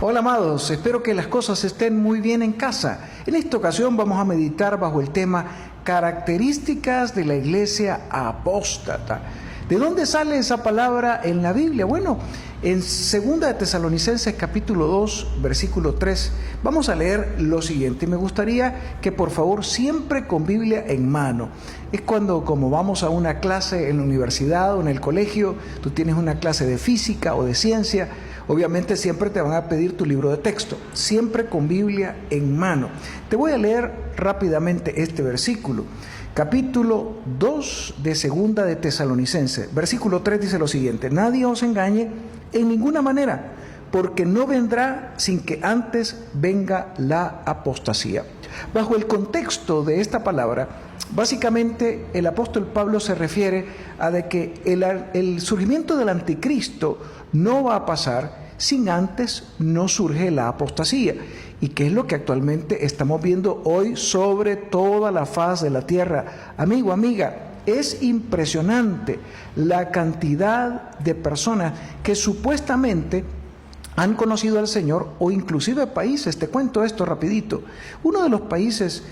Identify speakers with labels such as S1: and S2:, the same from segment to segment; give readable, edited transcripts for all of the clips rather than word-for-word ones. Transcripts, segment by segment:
S1: Hola amados, espero que las cosas estén muy bien en casa. En esta ocasión vamos a meditar bajo el tema características de la iglesia apóstata. ¿De dónde sale esa palabra en la Biblia? Bueno, en 2 de Tesalonicenses capítulo 2, versículo 3, vamos a leer lo siguiente. Me gustaría que por favor siempre con Biblia en mano. Es cuando, como vamos a una clase en la universidad o en el colegio, tú tienes una clase de física o de ciencia, obviamente siempre te van a pedir tu libro de texto, siempre con Biblia en mano. Te voy a leer rápidamente este versículo. Capítulo 2 de 2 de Tesalonicenses, versículo 3 dice lo siguiente: nadie os engañe en ninguna manera, porque no vendrá sin que antes venga la apostasía. Bajo el contexto de esta palabra, básicamente el apóstol Pablo se refiere a de que el surgimiento del anticristo no va a pasar sin antes no surge la apostasía. ¿Y qué es lo que actualmente estamos viendo hoy sobre toda la faz de la tierra? Amigo, amiga, es impresionante la cantidad de personas que supuestamente han conocido al Señor, o inclusive países. Te cuento esto rapidito. Uno de los países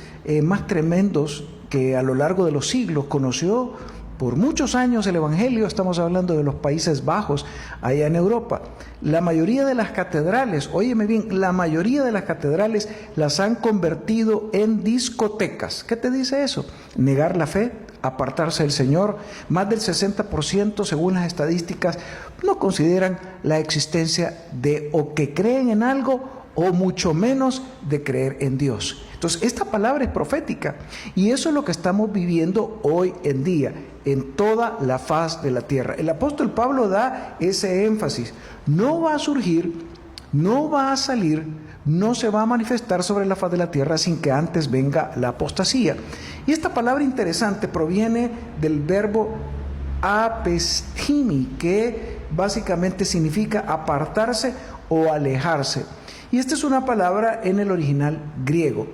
S1: más tremendos que a lo largo de los siglos conoció por muchos años el Evangelio, estamos hablando de los Países Bajos, allá en Europa. La mayoría de las catedrales, óyeme bien, la mayoría de las catedrales las han convertido en discotecas. ¿Qué te dice eso? Negar la fe, apartarse del Señor. Más del 60%, según las estadísticas, no consideran la existencia de o que creen en algo o mucho menos de creer en Dios. Entonces, esta palabra es profética y eso es lo que estamos viviendo hoy en día en toda la faz de la tierra. El apóstol Pablo da ese énfasis. No va a surgir, no va a salir, no se va a manifestar sobre la faz de la tierra sin que antes venga la apostasía. Y esta palabra interesante proviene del verbo apestimi, que básicamente significa apartarse o alejarse. Y esta es una palabra en el original griego.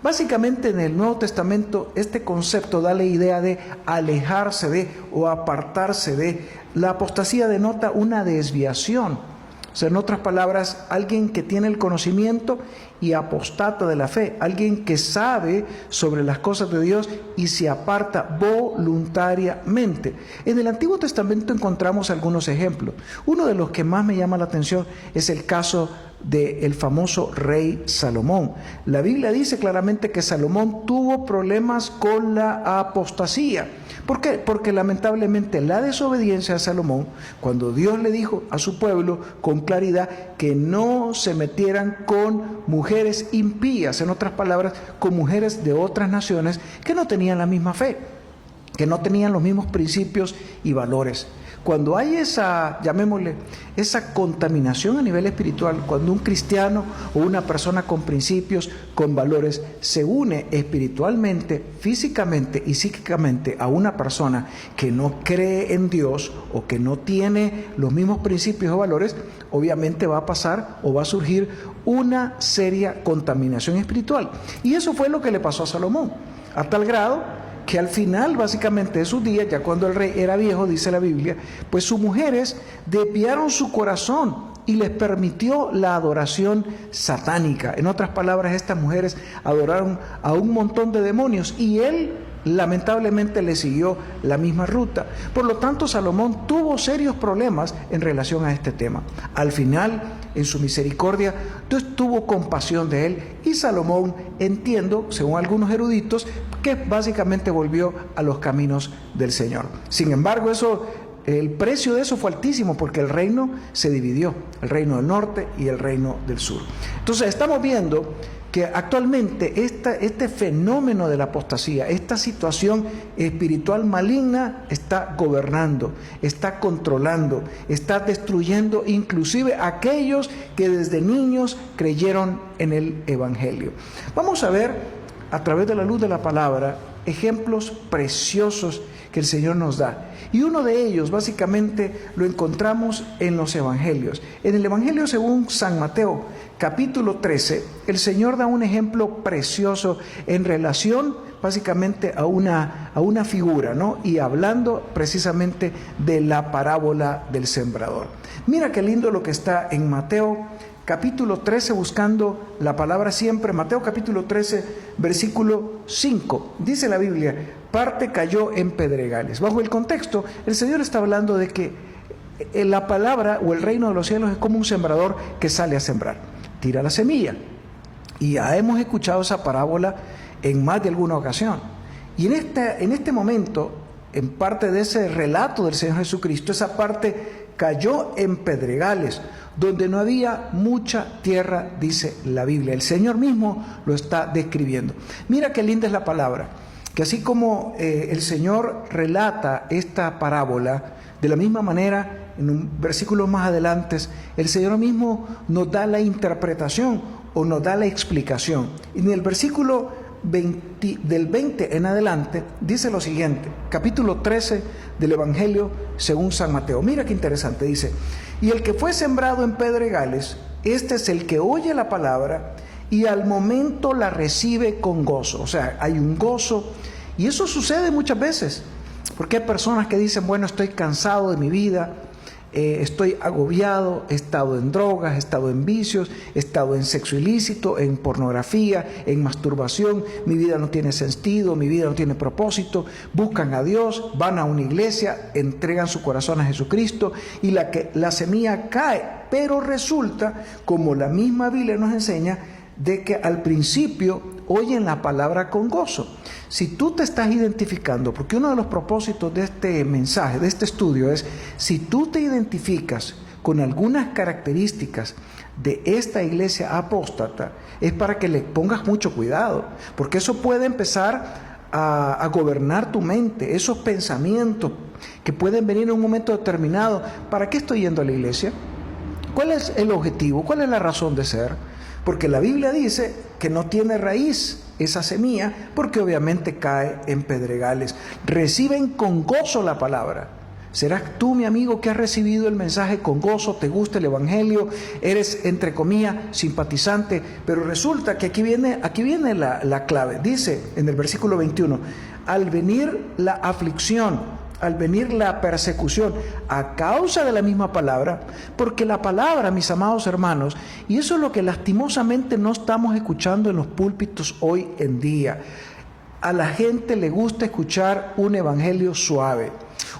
S1: Básicamente en el Nuevo Testamento este concepto da la idea de alejarse de o apartarse de. La apostasía denota una desviación. O sea, en otras palabras, alguien que tiene el conocimiento y apostata de la fe, alguien que sabe sobre las cosas de Dios y se aparta voluntariamente. En el Antiguo Testamento encontramos algunos ejemplos. Uno de los que más me llama la atención es el caso del famoso rey Salomón. La Biblia dice claramente que Salomón tuvo problemas con la apostasía. ¿Por qué? Porque lamentablemente la desobediencia de Salomón, cuando Dios le dijo a su pueblo con claridad que no se metieran con mujeres impías, en otras palabras, con mujeres de otras naciones que no tenían la misma fe, que no tenían los mismos principios y valores. Cuando hay esa, llamémosle, esa contaminación a nivel espiritual, cuando un cristiano o una persona con principios, con valores, se une espiritualmente, físicamente y psíquicamente a una persona que no cree en Dios o que no tiene los mismos principios o valores, obviamente va a pasar o va a surgir una seria contaminación espiritual. Y eso fue lo que le pasó a Salomón, a tal grado que al final básicamente de sus días, ya cuando el rey era viejo, dice la Biblia, pues sus mujeres desviaron su corazón y les permitió la adoración satánica. En otras palabras, estas mujeres adoraron a un montón de demonios y él lamentablemente le siguió la misma ruta. Por lo tanto, Salomón tuvo serios problemas en relación a este tema. Al final, en su misericordia, Dios tuvo compasión de él y Salomón, entiendo, según algunos eruditos, que básicamente volvió a los caminos del Señor. Sin embargo, el precio de eso fue altísimo porque el reino se dividió, el reino del norte y el reino del sur. Entonces estamos viendo que actualmente este fenómeno de la apostasía, esta situación espiritual maligna está gobernando, está controlando, está destruyendo inclusive a aquellos que desde niños creyeron en el Evangelio. Vamos a ver a través de la luz de la palabra ejemplos preciosos que el Señor nos da. Y uno de ellos básicamente lo encontramos en los evangelios. En el Evangelio según San Mateo, capítulo 13, el Señor da un ejemplo precioso en relación básicamente a una figura, ¿no? Y hablando precisamente de la parábola del sembrador. Mira qué lindo lo que está en Mateo capítulo 13, buscando la palabra siempre. Mateo capítulo 13, versículo 5. Dice la Biblia, parte cayó en pedregales. Bajo el contexto, el Señor está hablando de que la palabra o el reino de los cielos es como un sembrador que sale a sembrar. Tira la semilla. Y ya hemos escuchado esa parábola en más de alguna ocasión. Y en este momento, en parte de ese relato del Señor Jesucristo, esa parte cayó en pedregales, donde no había mucha tierra, dice la Biblia. El Señor mismo lo está describiendo. Mira qué linda es la palabra, que así como el Señor relata esta parábola, de la misma manera, en un versículo más adelante, el Señor mismo nos da la interpretación o nos da la explicación. Y en el versículo del 20 en adelante, dice lo siguiente, capítulo 13 del Evangelio según San Mateo. Mira qué interesante, dice, y el que fue sembrado en pedregales, este es el que oye la palabra y al momento la recibe con gozo. O sea, hay un gozo, y eso sucede muchas veces, porque hay personas que dicen, bueno, estoy cansado de mi vida, estoy agobiado, he estado en drogas, he estado en vicios, he estado en sexo ilícito, en pornografía, en masturbación, mi vida no tiene sentido, mi vida no tiene propósito. Buscan a Dios, van a una iglesia, entregan su corazón a Jesucristo y la semilla cae, pero resulta, como la misma Biblia nos enseña, de que al principio oyen la palabra con gozo. Si tú te estás identificando, porque uno de los propósitos de este mensaje, de este estudio es, si tú te identificas con algunas características de esta iglesia apóstata, es para que le pongas mucho cuidado, porque eso puede empezar a gobernar tu mente, esos pensamientos que pueden venir en un momento determinado. ¿Para qué estoy yendo a la iglesia? ¿Cuál es el objetivo? ¿Cuál es la razón de ser? Porque la Biblia dice que no tiene raíz esa semilla, porque obviamente cae en pedregales. Reciben con gozo la palabra. ¿Serás tú, mi amigo, que has recibido el mensaje con gozo? ¿Te gusta el Evangelio? ¿Eres, entre comillas, simpatizante? Pero resulta que aquí viene la clave. Dice en el versículo 21, al venir la aflicción, al venir la persecución a causa de la misma palabra, porque la palabra, mis amados hermanos, y eso es lo que lastimosamente no estamos escuchando en los púlpitos hoy en día, a la gente le gusta escuchar un evangelio suave,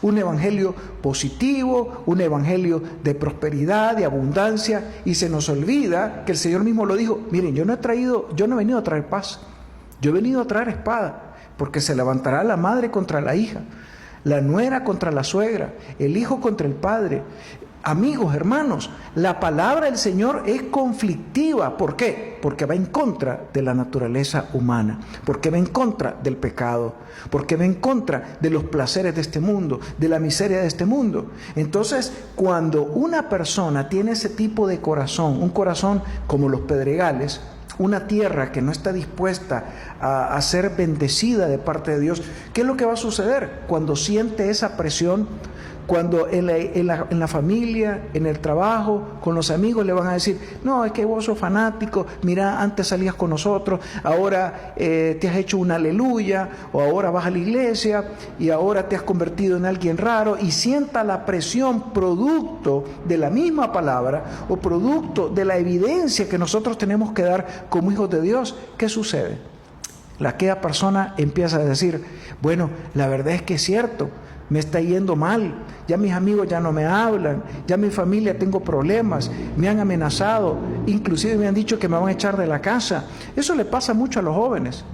S1: un evangelio positivo, un evangelio de prosperidad, de abundancia, y se nos olvida que el Señor mismo lo dijo, miren, yo no he venido a traer paz, yo he venido a traer espada, porque se levantará la madre contra la hija, la nuera contra la suegra, el hijo contra el padre. Amigos, hermanos, la palabra del Señor es conflictiva. ¿Por qué? Porque va en contra de la naturaleza humana, porque va en contra del pecado, porque va en contra de los placeres de este mundo, de la miseria de este mundo. Entonces, cuando una persona tiene ese tipo de corazón, un corazón como los pedregales, una tierra que no está dispuesta a ser bendecida de parte de Dios, ¿qué es lo que va a suceder? Cuando siente esa presión, cuando en la familia, en el trabajo, con los amigos le van a decir, no, es que vos sos fanático, mira, antes salías con nosotros, ahora te has hecho un aleluya, o ahora vas a la iglesia y ahora te has convertido en alguien raro, y sienta la presión producto de la misma palabra o producto de la evidencia que nosotros tenemos que dar como hijos de Dios. ¿Qué sucede? Aquella persona empieza a decir, bueno, la verdad es que es cierto, me está yendo mal, ya mis amigos ya no me hablan, ya mi familia tengo problemas, me han amenazado, inclusive me han dicho que me van a echar de la casa. Eso le pasa mucho a los jóvenes.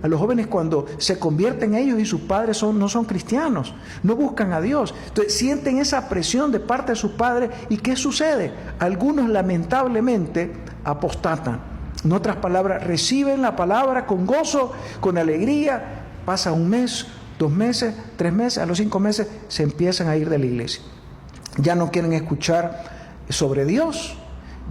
S1: A los jóvenes cuando se convierten ellos y sus padres no son cristianos, no buscan a Dios. Entonces sienten esa presión de parte de sus padres. ¿Y qué sucede? Algunos lamentablemente apostatan. En otras palabras, reciben la palabra con gozo, con alegría, pasa un mes, 2 meses, 3 meses, a los 5 meses se empiezan a ir de la iglesia. Ya no quieren escuchar sobre Dios,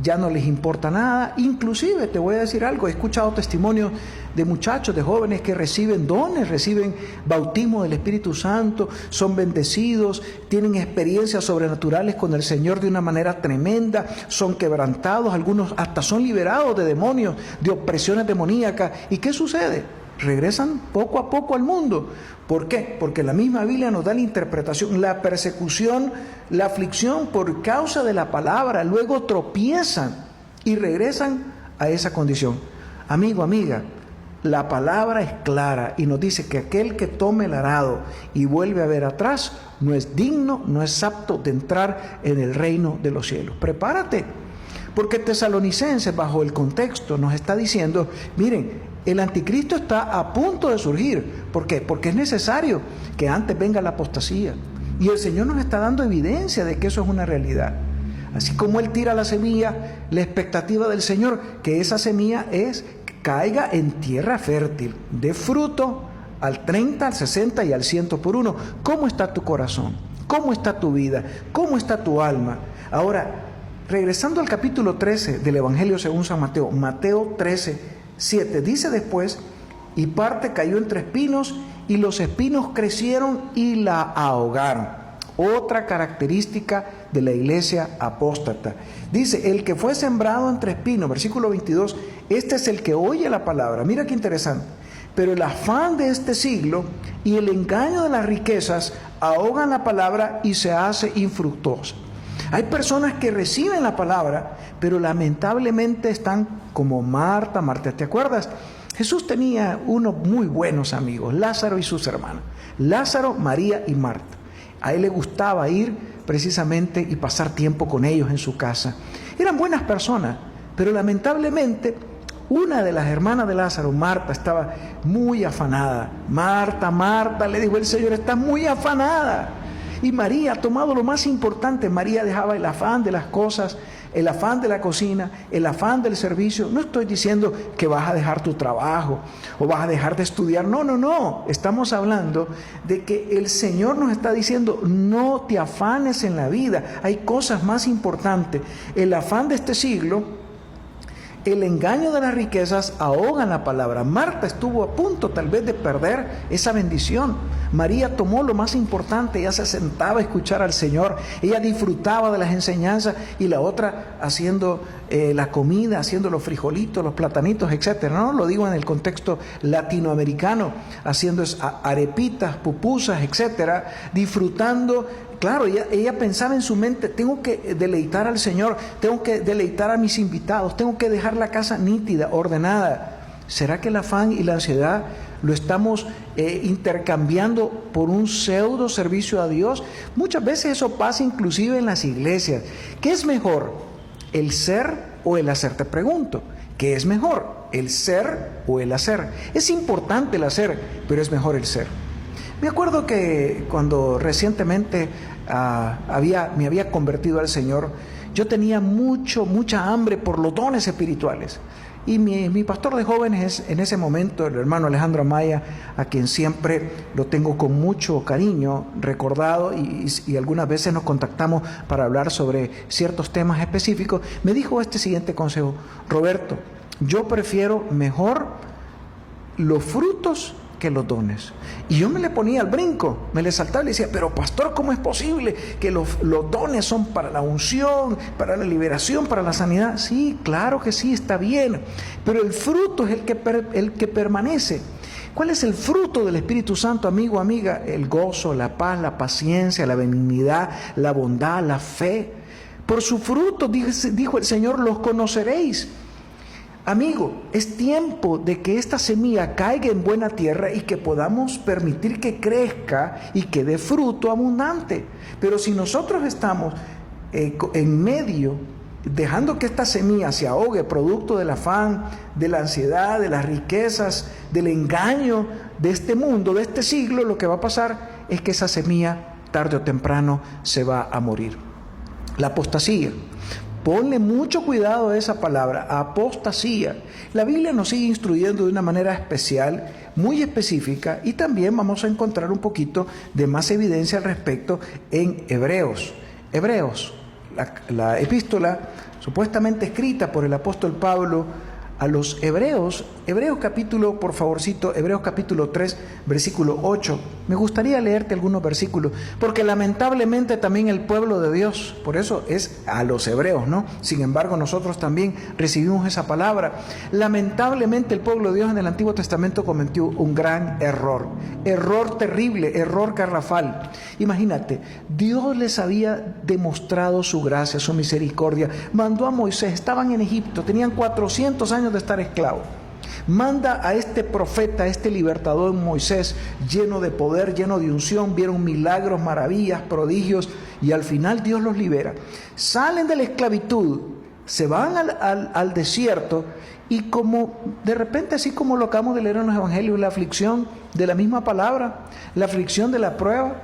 S1: ya no les importa nada. Inclusive, te voy a decir algo, he escuchado testimonios de muchachos, de jóvenes que reciben dones, reciben bautismo del Espíritu Santo, son bendecidos, tienen experiencias sobrenaturales con el Señor de una manera tremenda, son quebrantados, algunos hasta son liberados de demonios, de opresiones demoníacas. ¿Y qué sucede? Regresan poco a poco al mundo. ¿Por qué? Porque la misma Biblia nos da la interpretación, la persecución, la aflicción por causa de la palabra, luego tropiezan y regresan a esa condición. Amigo, amiga, la palabra es clara y nos dice que aquel que tome el arado y vuelve a ver atrás no es digno, no es apto de entrar en el reino de los cielos. Prepárate, porque Tesalonicenses, bajo el contexto, nos está diciendo, miren, el anticristo está a punto de surgir. ¿Por qué? Porque es necesario que antes venga la apostasía. Y el Señor nos está dando evidencia de que eso es una realidad. Así como Él tira la semilla, la expectativa del Señor, que esa semilla caiga en tierra fértil, de fruto al 30, al 60 y al 100 por uno. ¿Cómo está tu corazón? ¿Cómo está tu vida? ¿Cómo está tu alma? Ahora, regresando al capítulo 13 del Evangelio según San Mateo, Mateo 13, 7, dice después, y parte cayó entre espinos, y los espinos crecieron y la ahogaron. Otra característica de la iglesia apóstata. Dice, el que fue sembrado entre espinos, versículo 22, este es el que oye la palabra. Mira qué interesante. Pero el afán de este siglo y el engaño de las riquezas ahogan la palabra y se hace infructuosa. Hay personas que reciben la palabra, pero lamentablemente están como Marta. Marta, ¿te acuerdas? Jesús tenía unos muy buenos amigos, Lázaro y sus hermanos. Lázaro, María y Marta. A él le gustaba ir precisamente y pasar tiempo con ellos en su casa. Eran buenas personas, pero lamentablemente una de las hermanas de Lázaro, Marta, estaba muy afanada. Marta, Marta, le dijo el Señor, estás muy afanada. Y María ha tomado lo más importante. María dejaba el afán de las cosas, el afán de la cocina, el afán del servicio. No estoy diciendo que vas a dejar tu trabajo o vas a dejar de estudiar. No, no, no. Estamos hablando de que el Señor nos está diciendo, no te afanes en la vida. Hay cosas más importantes. El afán de este siglo, el engaño de las riquezas ahogan la palabra. Marta estuvo a punto tal vez de perder esa bendición. María tomó lo más importante, ella se sentaba a escuchar al Señor, ella disfrutaba de las enseñanzas, y la otra haciendo la comida, haciendo los frijolitos, los platanitos, etcétera. No lo digo en el contexto latinoamericano, haciendo arepitas, pupusas, etcétera, disfrutando. Claro, ella pensaba en su mente, tengo que deleitar al Señor, tengo que deleitar a mis invitados, tengo que dejar la casa nítida, ordenada. ¿Será que el afán y la ansiedad lo estamos intercambiando por un pseudo servicio a Dios? Muchas veces eso pasa inclusive en las iglesias. ¿Qué es mejor, el ser o el hacer? Te pregunto, ¿qué es mejor, el ser o el hacer? Es importante el hacer, pero es mejor el ser. Me acuerdo que cuando recientemente me había convertido al Señor, yo tenía mucha hambre por los dones espirituales. Y mi pastor de jóvenes en ese momento, el hermano Alejandro Amaya, a quien siempre lo tengo con mucho cariño recordado, y algunas veces nos contactamos para hablar sobre ciertos temas específicos, me dijo este siguiente consejo: Roberto, yo prefiero mejor los frutos que los dones. Y yo me le ponía al brinco, me le saltaba y le decía, pero pastor, ¿cómo es posible que los dones son para la unción, para la liberación, para la sanidad? Sí, claro que sí, está bien, pero el fruto es el que permanece. ¿Cuál es el fruto del Espíritu Santo, amigo, amiga? El gozo, la paz, la paciencia, la benignidad, la bondad, la fe. Por su fruto, dijo el Señor, los conoceréis. Amigo, es tiempo de que esta semilla caiga en buena tierra y que podamos permitir que crezca y que dé fruto abundante. Pero si nosotros estamos en medio, dejando que esta semilla se ahogue, producto del afán, de la ansiedad, de las riquezas, del engaño de este mundo, de este siglo, lo que va a pasar es que esa semilla, tarde o temprano, se va a morir. La apostasía. Ponle mucho cuidado a esa palabra, apostasía. La Biblia nos sigue instruyendo de una manera especial, muy específica, y también vamos a encontrar un poquito de más evidencia al respecto en Hebreos. Hebreos, la epístola supuestamente escrita por el apóstol Pablo a los hebreos, Hebreos capítulo 3, versículo 8. Me gustaría leerte algunos versículos, porque lamentablemente también el pueblo de Dios, por eso es a los hebreos, ¿no? Sin embargo, nosotros también recibimos esa palabra. Lamentablemente el pueblo de Dios en el Antiguo Testamento cometió un gran error terrible, error garrafal. Imagínate, Dios les había demostrado su gracia, su misericordia, mandó a Moisés, estaban en Egipto, tenían 400 años de estar esclavos. Manda a este profeta, a este libertador Moisés, lleno de poder, lleno de unción, vieron milagros, maravillas, prodigios, y al final Dios los libera. Salen de la esclavitud, se van al desierto, y como de repente, así como lo acabamos de leer en los evangelios, la aflicción de la misma palabra, la aflicción de la prueba,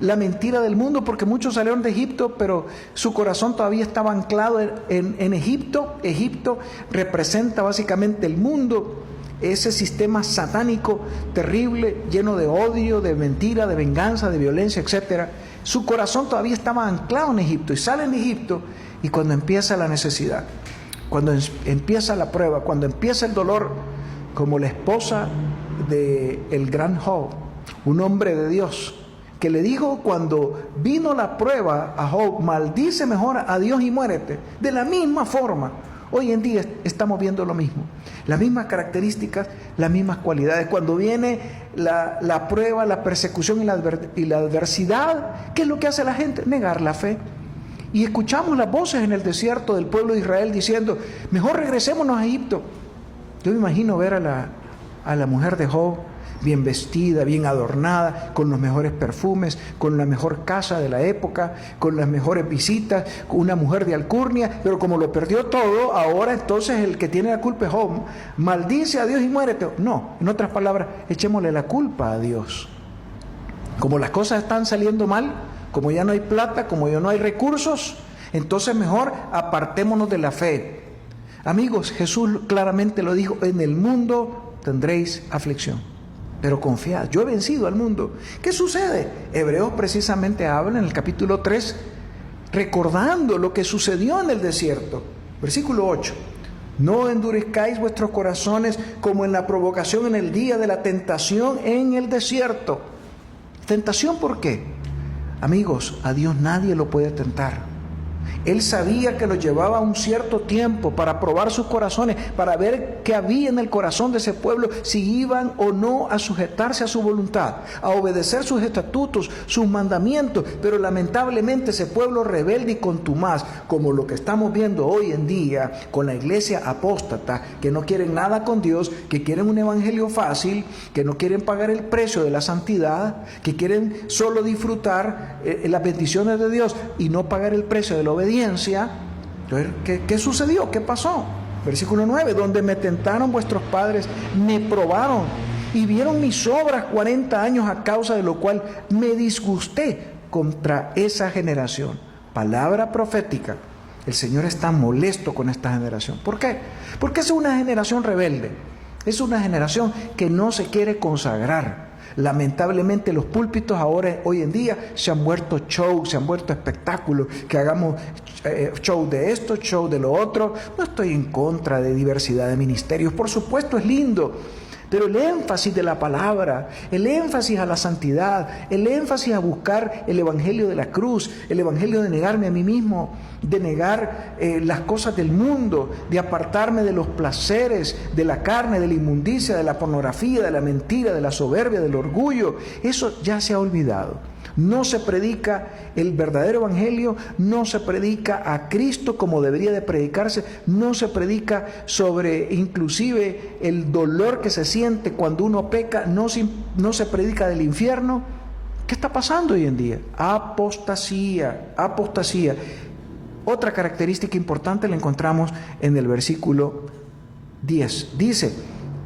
S1: la mentira del mundo, porque muchos salieron de Egipto, pero su corazón todavía estaba anclado en Egipto. Egipto representa básicamente el mundo, ese sistema satánico terrible, lleno de odio, de mentira, de venganza, de violencia, etc. Su corazón todavía estaba anclado en Egipto, y salen de Egipto, y cuando empieza la necesidad, cuando empieza la prueba, cuando empieza el dolor, como la esposa del gran Job, un hombre de Dios, que le dijo cuando vino la prueba a Job: maldice mejor a Dios y muérete. De la misma forma, hoy en día estamos viendo lo mismo, las mismas características, las mismas cualidades. Cuando viene la prueba, la persecución y la adversidad, ¿qué es lo que hace la gente? Negar la fe. Y escuchamos las voces en el desierto del pueblo de Israel diciendo: mejor regresémonos a Egipto. Yo me imagino ver a la mujer de Job bien vestida, bien adornada, con los mejores perfumes, con la mejor casa de la época, con las mejores visitas, con una mujer de alcurnia, pero como lo perdió todo, ahora entonces el que tiene la culpa es Job. Maldice a Dios y muérete. No, en otras palabras, echémosle la culpa a Dios. Como las cosas están saliendo mal, como ya no hay plata, como ya no hay recursos, entonces mejor apartémonos de la fe. Amigos, Jesús claramente lo dijo: en el mundo tendréis aflicción, pero confiad, yo he vencido al mundo. ¿Qué sucede? Hebreos precisamente habla en el capítulo 3, recordando lo que sucedió en el desierto. Versículo 8. No endurezcáis vuestros corazones como en la provocación en el día de la tentación en el desierto. ¿Tentación por qué? Amigos, a Dios nadie lo puede tentar. Él sabía que lo llevaba un cierto tiempo para probar sus corazones, para ver qué había en el corazón de ese pueblo, si iban o no a sujetarse a su voluntad, a obedecer sus estatutos, sus mandamientos. Pero lamentablemente ese pueblo rebelde y contumaz, como lo que estamos viendo hoy en día con la iglesia apóstata, que no quieren nada con Dios, que quieren un evangelio fácil, que no quieren pagar el precio de la santidad, que quieren solo disfrutar las bendiciones de Dios y no pagar el precio de la obediencia. ¿Qué sucedió? ¿Qué pasó? Versículo 9, donde me tentaron vuestros padres, me probaron y vieron mis obras 40 años, a causa de lo cual me disgusté contra esa generación. Palabra profética. El Señor está molesto con esta generación. ¿Por qué? Porque es una generación rebelde. Es una generación que no se quiere consagrar. Lamentablemente los púlpitos ahora, hoy en día, se han vuelto show, se han vuelto espectáculos, que hagamos show de esto, show de lo otro. No estoy en contra de diversidad de ministerios, por supuesto es lindo, pero el énfasis de la palabra, el énfasis a la santidad, el énfasis a buscar el evangelio de la cruz, el evangelio de negarme a mí mismo, de negar las cosas del mundo, de apartarme de los placeres de la carne, de la inmundicia, de la pornografía, de la mentira, de la soberbia, del orgullo, eso ya se ha olvidado. No se predica el verdadero evangelio, no se predica a Cristo como debería de predicarse, no se predica sobre inclusive el dolor que se siente cuando uno peca, no se predica del infierno. ¿Qué está pasando hoy en día? Apostasía, apostasía. Otra característica importante la encontramos en el versículo 10. Dice: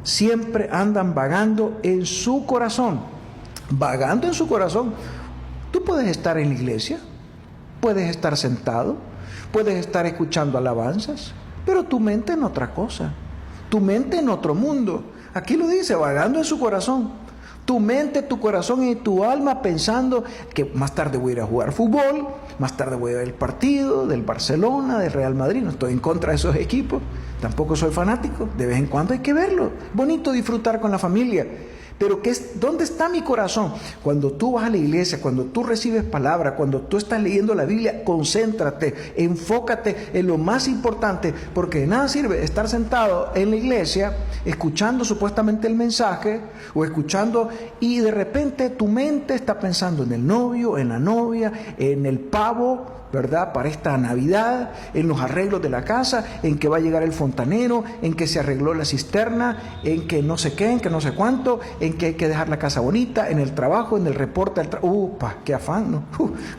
S1: siempre andan vagando en su corazón. Vagando en su corazón. Tú puedes estar en la iglesia, puedes estar sentado, puedes estar escuchando alabanzas, pero tu mente en otra cosa, tu mente en otro mundo. Aquí lo dice, vagando en su corazón. Tu mente, tu corazón y tu alma pensando que más tarde voy a ir a jugar fútbol, más tarde voy a ver el partido del Barcelona, del Real Madrid. No estoy en contra de esos equipos, tampoco soy fanático. De vez en cuando hay que verlo. Bonito disfrutar con la familia. Pero ¿dónde está mi corazón? Cuando tú vas a la iglesia, cuando tú recibes palabra, cuando tú estás leyendo la Biblia, concéntrate, enfócate en lo más importante, porque de nada sirve estar sentado en la iglesia, escuchando supuestamente el mensaje, o escuchando, y de repente tu mente está pensando en el novio, en la novia, en el pavo, ¿verdad? Para esta Navidad, en los arreglos de la casa, en que va a llegar el fontanero, en que se arregló la cisterna, en que no sé qué, en que no sé cuánto, en que hay que dejar la casa bonita, en el trabajo, en el reporte. ¡Qué afán! ¿No?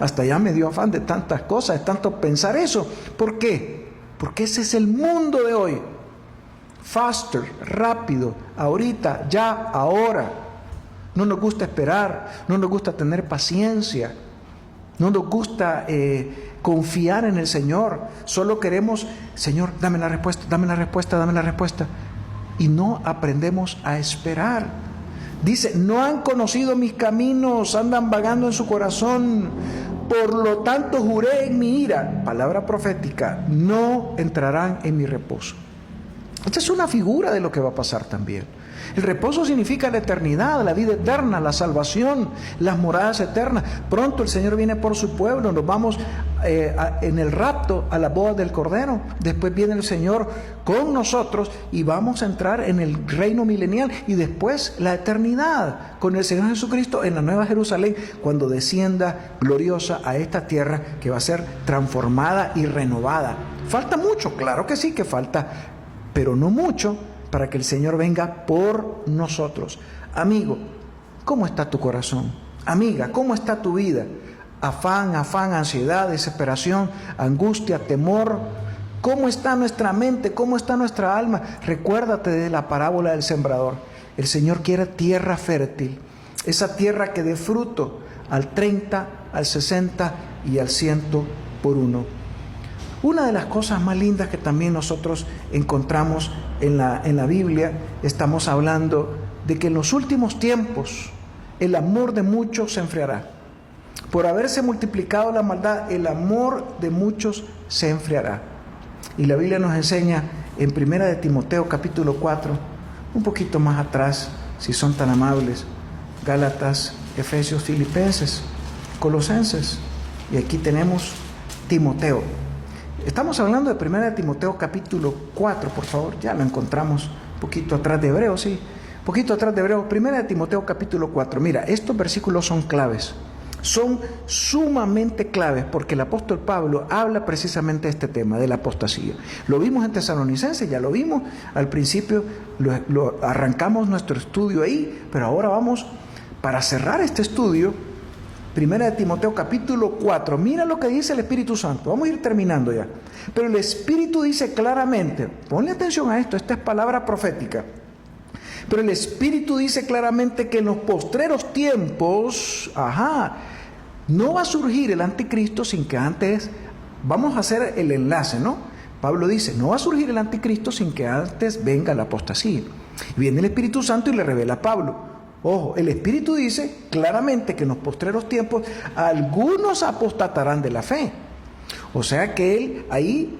S1: Hasta ya me dio afán de tantas cosas, de tanto pensar eso. ¿Por qué? Porque ese es el mundo de hoy. Faster, rápido, ahorita, ya, ahora. No nos gusta esperar, no nos gusta tener paciencia. No nos gusta confiar en el Señor. Solo queremos, Señor, dame la respuesta, dame la respuesta, dame la respuesta. Y no aprendemos a esperar. Dice, no han conocido mis caminos, andan vagando en su corazón. Por lo tanto juré en mi ira, palabra profética, no entrarán en mi reposo. Esta es una figura de lo que va a pasar también. El reposo significa la eternidad, la vida eterna, la salvación, las moradas eternas. Pronto el Señor viene por su pueblo, nos vamos en el rapto a la boda del Cordero. Después viene el Señor con nosotros y vamos a entrar en el reino milenial y después la eternidad con el Señor Jesucristo en la Nueva Jerusalén, cuando descienda gloriosa a esta tierra que va a ser transformada y renovada. Falta mucho, claro que sí que falta, pero no mucho, para que el Señor venga por nosotros. Amigo, ¿cómo está tu corazón? Amiga, ¿cómo está tu vida? Afán, ansiedad, desesperación, angustia, temor. ¿Cómo está nuestra mente? ¿Cómo está nuestra alma? Recuérdate de la parábola del sembrador. El Señor quiere tierra fértil, esa tierra que dé fruto al 30, al 60 y al 100 por uno. Una de las cosas más lindas que también nosotros encontramos en la Biblia, estamos hablando de que en los últimos tiempos el amor de muchos se enfriará. Por haberse multiplicado la maldad, el amor de muchos se enfriará. Y la Biblia nos enseña en 1 de Timoteo capítulo 4, un poquito más atrás, si son tan amables, Gálatas, Efesios, Filipenses, Colosenses, y aquí tenemos Timoteo. Estamos hablando de 1 de Timoteo capítulo 4, por favor, ya lo encontramos un poquito atrás de Hebreos, sí, un poquito atrás de Hebreos, 1 de Timoteo capítulo 4. Mira, estos versículos son claves, son sumamente claves, porque el apóstol Pablo habla precisamente de este tema, de la apostasía. Lo vimos en Tesalonicenses, ya lo vimos al principio, lo arrancamos nuestro estudio ahí, pero ahora vamos, para cerrar este estudio, 1 de Timoteo capítulo 4, mira lo que dice el Espíritu Santo. Vamos a ir terminando ya. Pero el Espíritu dice claramente, ponle atención a esto, esta es palabra profética. Pero el Espíritu dice claramente que en los postreros tiempos, no va a surgir el anticristo sin que antes, vamos a hacer el enlace, ¿no? Pablo dice, no va a surgir el anticristo sin que antes venga la apostasía. Viene el Espíritu Santo y le revela a Pablo. Ojo, el Espíritu dice claramente que en los postreros tiempos algunos apostatarán de la fe. O sea que él, ahí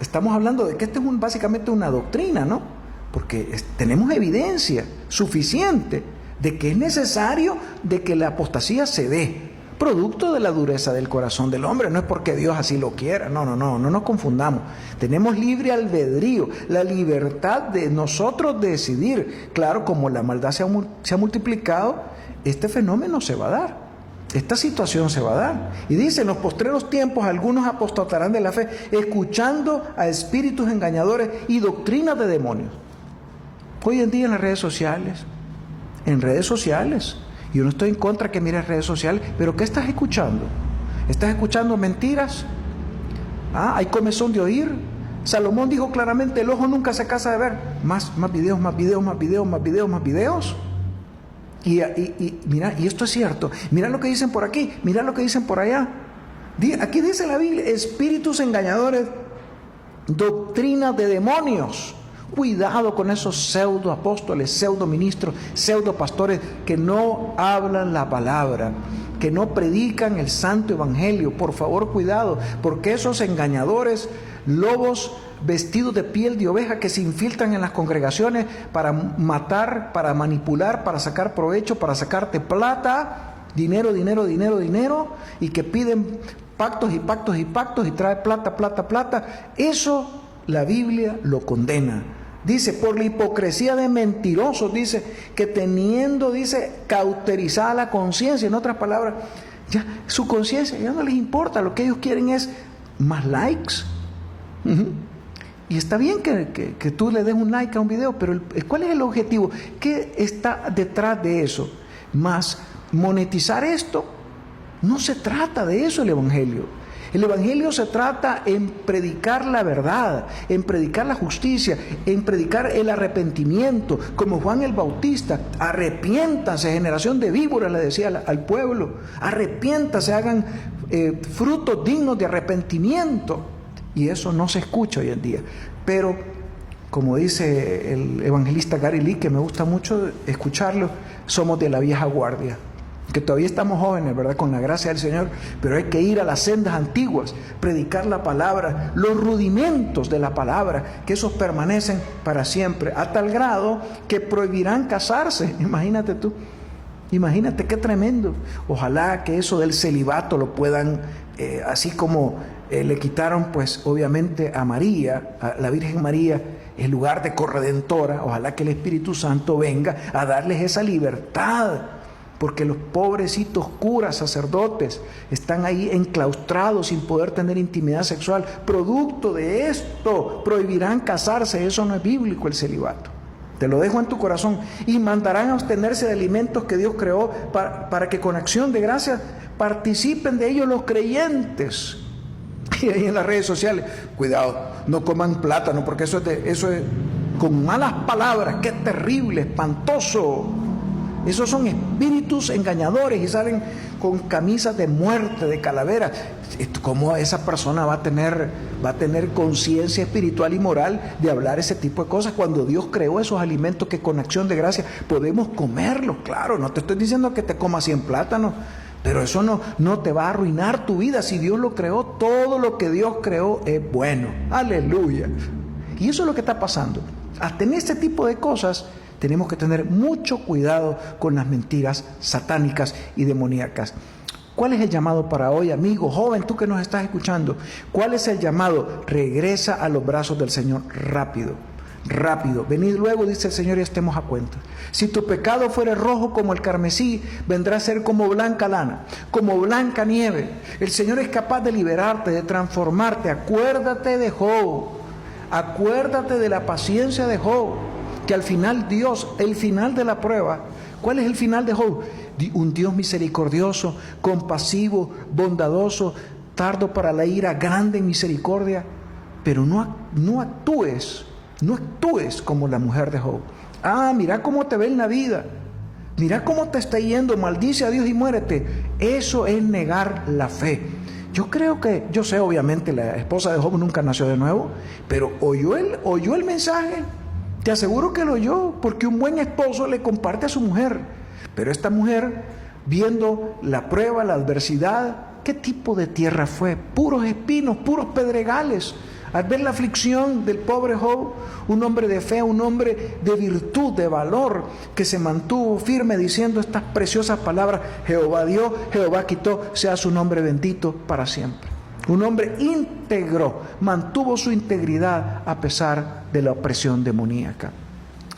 S1: estamos hablando de que esto es básicamente una doctrina, ¿no? Porque tenemos evidencia suficiente de que es necesario de que la apostasía se dé, producto de la dureza del corazón del hombre. No es porque Dios así lo quiera, no nos confundamos. Tenemos libre albedrío, la libertad de nosotros decidir. Claro, como la maldad se ha multiplicado, este fenómeno se va a dar, esta situación se va a dar. Y dice, en los postreros tiempos algunos apostatarán de la fe, escuchando a espíritus engañadores y doctrinas de demonios. Hoy en día en las redes sociales, yo no estoy en contra que mires redes sociales, pero ¿qué estás escuchando? ¿Estás escuchando mentiras? ¿Hay comezón de oír? Salomón dijo claramente, el ojo nunca se cansa de ver. Más videos. Y mira, y esto es cierto. Mira lo que dicen por aquí, mira lo que dicen por allá. Aquí dice la Biblia, espíritus engañadores, doctrina de demonios. Cuidado con esos pseudo apóstoles, pseudo ministros, pseudo pastores que no hablan la palabra, que no predican el santo evangelio. Por favor, cuidado, porque esos engañadores, lobos vestidos de piel de oveja que se infiltran en las congregaciones para matar, para manipular, para sacar provecho, para sacarte plata, dinero, y que piden pactos y pactos y pactos y trae plata, plata, plata. Eso la Biblia lo condena. Dice, por la hipocresía de mentirosos, dice, que teniendo, dice, cauterizada la conciencia. En otras palabras, ya su conciencia ya no les importa, lo que ellos quieren es más likes. Y está bien que tú le des un like a un video, pero ¿cuál es el objetivo? ¿Qué está detrás de eso? Más monetizar esto. No se trata de eso el Evangelio. El Evangelio se trata en predicar la verdad, en predicar la justicia, en predicar el arrepentimiento, como Juan el Bautista. Arrepiéntanse, generación de víboras, le decía al pueblo. Arrepiéntanse, hagan frutos dignos de arrepentimiento. Y eso no se escucha hoy en día. Pero, como dice el evangelista Gary Lee, que me gusta mucho escucarlo, somos de la vieja guardia. Que todavía estamos jóvenes, ¿verdad? Con la gracia del Señor, pero hay que ir a las sendas antiguas, predicar la palabra, los rudimentos de la palabra, que esos permanecen para siempre, a tal grado que prohibirán casarse. Imagínate tú, imagínate qué tremendo. Ojalá que eso del celibato lo puedan, así como le quitaron, pues obviamente a María, a la Virgen María, en lugar de corredentora, ojalá que el Espíritu Santo venga a darles esa libertad. Porque los pobrecitos curas, sacerdotes, están ahí enclaustrados sin poder tener intimidad sexual. Producto de esto, prohibirán casarse. Eso no es bíblico, el celibato. Te lo dejo en tu corazón. Y mandarán a abstenerse de alimentos que Dios creó para que con acción de gracias participen de ellos los creyentes. Y ahí en las redes sociales, cuidado, no coman plátano, porque eso es con malas palabras. ¡Qué terrible, espantoso! Esos son espíritus engañadores y salen con camisas de muerte, de calavera. ¿Cómo esa persona va a tener conciencia espiritual y moral de hablar ese tipo de cosas cuando Dios creó esos alimentos que con acción de gracia podemos comerlos? Claro, no te estoy diciendo que te comas 100 plátanos, pero eso no te va a arruinar tu vida. Si Dios lo creó, todo lo que Dios creó es bueno. Aleluya. Y eso es lo que está pasando. Hasta en este tipo de cosas tenemos que tener mucho cuidado con las mentiras satánicas y demoníacas. ¿Cuál es el llamado para hoy, amigo, joven, tú que nos estás escuchando? ¿Cuál es el llamado? Regresa a los brazos del Señor rápido, rápido. Venid luego, dice el Señor, y estemos a cuenta. Si tu pecado fuere rojo como el carmesí, vendrá a ser como blanca lana, como blanca nieve. El Señor es capaz de liberarte, de transformarte. Acuérdate de Job, acuérdate de la paciencia de Job. Que al final Dios, el final de la prueba, ¿cuál es el final de Job? Un Dios misericordioso, compasivo, bondadoso, tardo para la ira, grande en misericordia, pero no actúes como la mujer de Job. Mira cómo te ve en la vida, mira cómo te está yendo, maldice a Dios y muérete. Eso es negar la fe. Yo sé, obviamente la esposa de Job nunca nació de nuevo, pero oyó el mensaje. Te aseguro que lo oyó, porque un buen esposo le comparte a su mujer. Pero esta mujer, viendo la prueba, la adversidad, ¿qué tipo de tierra fue? Puros espinos, puros pedregales. Al ver la aflicción del pobre Job, un hombre de fe, un hombre de virtud, de valor, que se mantuvo firme diciendo estas preciosas palabras: Jehová dio, Jehová quitó, sea su nombre bendito para siempre. Un hombre íntegro, mantuvo su integridad a pesar de la opresión demoníaca.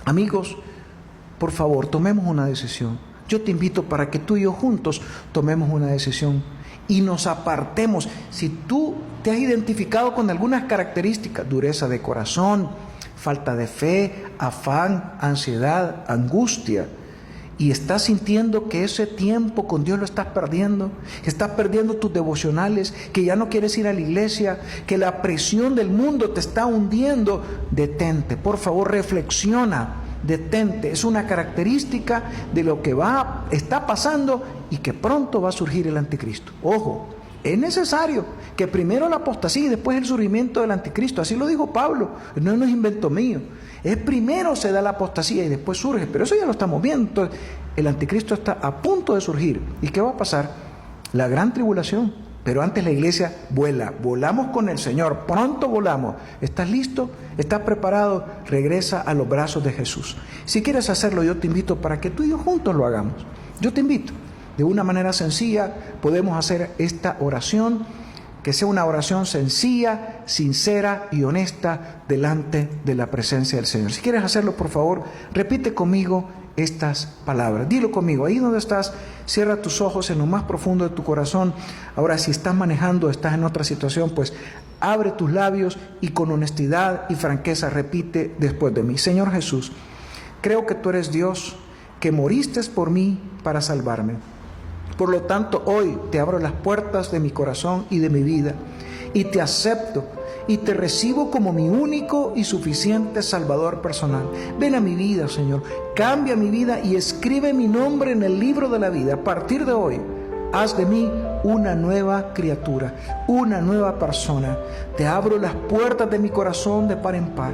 S1: Amigos, por favor, tomemos una decisión. Yo te invito para que tú y yo juntos tomemos una decisión y nos apartemos. Si tú te has identificado con algunas características, dureza de corazón, falta de fe, afán, ansiedad, angustia, y estás sintiendo que ese tiempo con Dios lo estás perdiendo, que estás perdiendo tus devocionales, que ya no quieres ir a la iglesia, que la presión del mundo te está hundiendo, detente, por favor, reflexiona, detente. Es una característica de lo que está pasando y que pronto va a surgir el anticristo. Ojo, Es necesario que primero la apostasía y después el surgimiento del anticristo. Así lo dijo Pablo, no es invento mío. Es primero se da la apostasía y después surge, pero eso ya lo estamos viendo. Entonces, el anticristo está a punto de surgir. ¿Y qué va a pasar? La gran tribulación. Pero antes la iglesia vuela, volamos con el Señor, pronto volamos. ¿Estás listo? ¿Estás preparado? Regresa a los brazos de Jesús. Si quieres hacerlo, yo te invito para que tú y yo juntos lo hagamos. Yo te invito. De una manera sencilla podemos hacer esta oración, que sea una oración sencilla, sincera y honesta delante de la presencia del Señor. Si quieres hacerlo, por favor, repite conmigo estas palabras. Dilo conmigo, ahí donde estás, cierra tus ojos en lo más profundo de tu corazón. Ahora, si estás manejando, estás en otra situación, pues abre tus labios y con honestidad y franqueza repite después de mí. Señor Jesús, creo que tú eres Dios, que moriste por mí para salvarme. Por lo tanto, hoy te abro las puertas de mi corazón y de mi vida y te acepto y te recibo como mi único y suficiente Salvador personal. Ven a mi vida, Señor, cambia mi vida y escribe mi nombre en el libro de la vida. A partir de hoy, haz de mí una nueva criatura, una nueva persona. Te abro las puertas de mi corazón de par en par.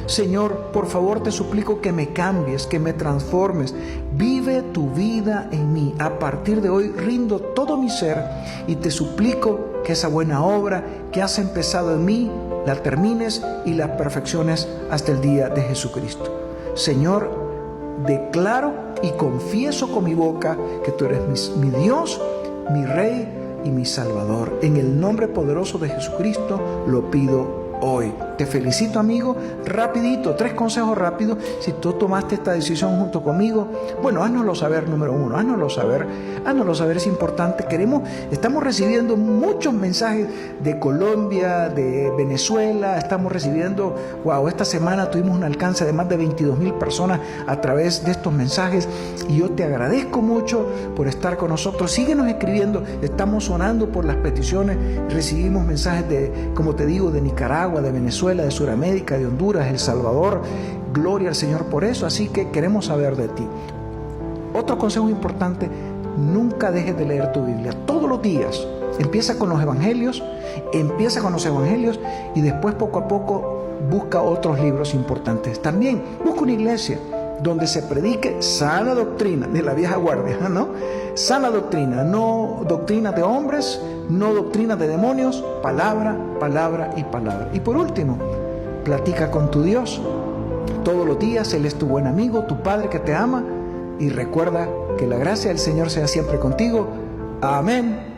S1: Señor, por favor te suplico que me cambies, que me transformes. Vive tu vida en mí. A partir de hoy rindo todo mi ser y te suplico que esa buena obra que has empezado en mí, la termines y la perfecciones hasta el día de Jesucristo. Señor, declaro y confieso con mi boca que tú eres mi Dios, mi Rey y mi Salvador. En el nombre poderoso de Jesucristo lo pido hoy. Te felicito, amigo. Rapidito, 3 consejos rápidos. Si tú tomaste esta decisión junto conmigo, bueno, háznoslo saber. Número 1, háznoslo saber, es importante. Estamos recibiendo muchos mensajes de Colombia, de Venezuela. Estamos recibiendo, esta semana tuvimos un alcance de más de 22,000 personas a través de estos mensajes y yo te agradezco mucho por estar con nosotros. Síguenos escribiendo, estamos orando por las peticiones. Recibimos mensajes como te digo, de Nicaragua, de Venezuela, de Sudamérica, de Honduras, El Salvador. Gloria al Señor por eso, así que queremos saber de ti. Otro consejo importante: nunca dejes de leer tu Biblia. Todos los días. Empieza con los evangelios y después poco a poco busca otros libros importantes. También busca una iglesia donde se predique sana doctrina de la vieja guardia, ¿no? Sana doctrina, no doctrina de hombres, no doctrina de demonios, palabra, palabra y palabra. Y por último, platica con tu Dios todos los días. Él es tu buen amigo, tu Padre que te ama. Y recuerda que la gracia del Señor sea siempre contigo. Amén